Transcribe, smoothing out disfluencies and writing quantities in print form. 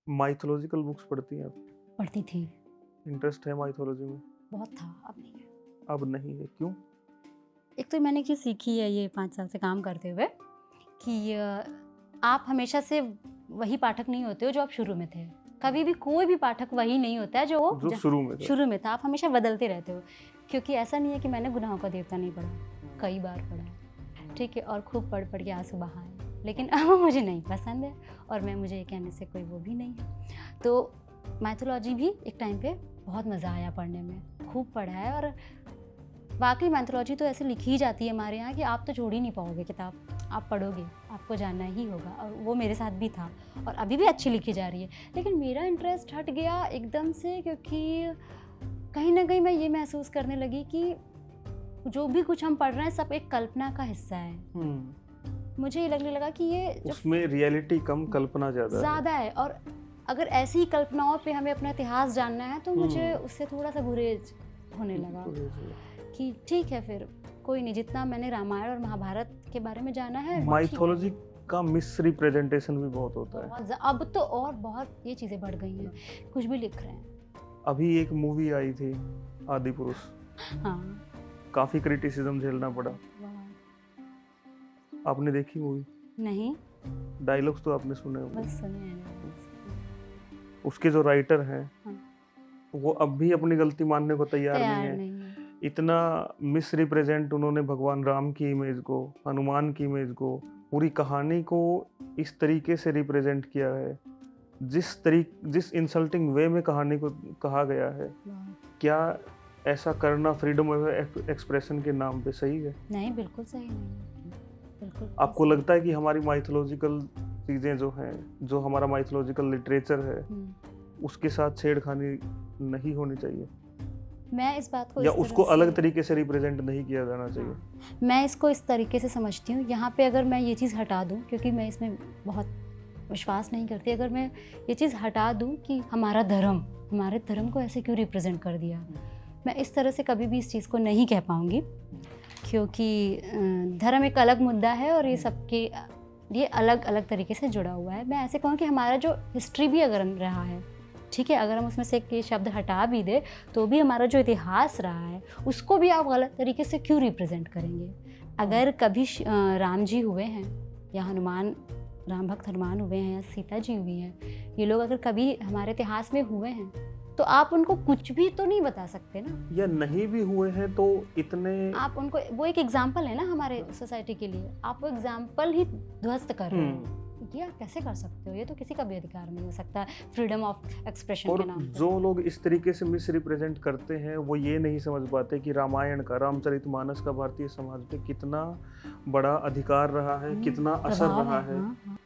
Mythological books पढ़ती हैं आप? पढ़ती थी। इंटरेस्ट है माइथोलॉजी में? बहुत था, अब नहीं है। अब नहीं है, क्यों? एक तो मैंने चीज़ सीखी है ये 5 साल से काम करते हुए कि आप हमेशा से वही पाठक नहीं होते हो जो आप शुरू में थे। कभी भी कोई भी पाठक वही नहीं होता है जो शुरू में था। शुरू में था। आप हमेशा बदलते रहते हो, क्योंकि ऐसा नहीं है कि मैंने गुनाहों का देवता नहीं पढ़ा, कई बार पढ़ा, ठीक है, और खूब पढ़ पढ़ के आंसू बहाए, लेकिन अब वो मुझे नहीं पसंद है और मुझे ये कहने से कोई वो भी नहीं है। तो माइथोलॉजी भी एक टाइम पे बहुत मज़ा आया पढ़ने में, खूब पढ़ा है। और वाकई माइथोलॉजी तो ऐसे लिखी ही जाती है हमारे यहाँ कि आप तो छोड़ ही नहीं पाओगे किताब, आप पढ़ोगे, आपको जानना ही होगा। और वो मेरे साथ भी था और अभी भी अच्छी लिखी जा रही है। लेकिन मेरा इंटरेस्ट हट गया एकदम से, क्योंकि कहीं ना कहीं मैं ये महसूस करने लगी कि जो भी कुछ हम पढ़ रहे हैं सब एक कल्पना का हिस्सा है। मुझे ये लगने लगा कि ये उसमें रियलिटी कम, कल्पना ज़्यादा है। और अगर ऐसी ही कल्पनाओं पे हमें अपना इतिहास जानना है तो मुझे उससे थोड़ा सा गुरेज होने लगा कि ठीक है, फिर कोई नहीं, जितना मैंने रामायण और महाभारत के बारे में जाना है। माइथोलॉजी का मिस रिप्रेजेंटेशन भी बहुत होता है अब तो, और बहुत ये चीज़ें बढ़ गई हैं, कुछ भी लिख रहे हैं। अभी एक मूवी आई थी आदि पुरुष, हाँ, काफी क्रिटिसिज्म झेलना पड़ा। आपने देखी मूवी? नहीं, डायलॉग्स तो आपने सुने होंगे। बस सुने हैं। उसके जो राइटर हैं हाँ, वो अब भी अपनी गलती मानने को तैयार नहीं है। इतना मिस रिप्रेजेंट उन्होंने भगवान राम की इमेज को, हनुमान की इमेज को, पूरी कहानी को इस तरीके से रिप्रेजेंट किया है, जिस इंसल्टिंग वे में कहानी को कहा गया है। क्या ऐसा करना फ्रीडम ऑफ एक्सप्रेशन के नाम पे सही है? नहीं, बिल्कुल सही नहीं, बिल्कुल। आपको लगता है कि हमारी माइथोलॉजिकल चीज़ें जो हैं, जो हमारा माइथोलॉजिकल लिटरेचर है, उसके साथ छेड़खानी नहीं होनी चाहिए? मैं इस बात को या उसको अलग तरीके से रिप्रेजेंट नहीं किया जाना चाहिए? मैं इसको इस तरीके से समझती हूँ, यहाँ पे अगर मैं ये चीज़ हटा दूँ, क्योंकि मैं इसमें बहुत विश्वास नहीं करती, अगर मैं ये चीज़ हटा दूँ कि हमारे धर्म को ऐसे क्यों रिप्रेजेंट कर दिया, मैं इस तरह से कभी भी इस चीज़ को नहीं कह पाऊँगी, क्योंकि धर्म एक अलग मुद्दा है और ये सबके ये अलग अलग तरीके से जुड़ा हुआ है। मैं ऐसे कहूँ कि हमारा जो हिस्ट्री भी अगर रहा है, ठीक है, अगर हम उसमें से एक शब्द हटा भी दे तो भी हमारा जो इतिहास रहा है उसको भी आप गलत तरीके से क्यों रिप्रेजेंट करेंगे? अगर कभी राम जी हुए हैं या राम भक्त हनुमान हुए हैं या सीता जी हुई हैं, ये लोग अगर कभी हमारे इतिहास में हुए हैं तो आप उनको कुछ भी तो नहीं बता सकते ना। या नहीं भी हुए हैं तो इतने आप उनको, वो एक एग्जाम्पल है ना हमारे सोसाइटी के लिए, आप वो एग्जाम्पल ही ध्वस्त कर रहे हैं। ये आप कैसे कर सकते हो? ये तो किसी का भी अधिकार नहीं हो सकता फ्रीडम ऑफ एक्सप्रेशन के नाम पे। जो लोग इस तरीके से मिस रिप्रेजेंट करते हैं वो ये नहीं समझ पाते कि रामायण का, रामचरितमानस का भारतीय समाज पे कितना बड़ा अधिकार रहा है, कितना असर रहा है।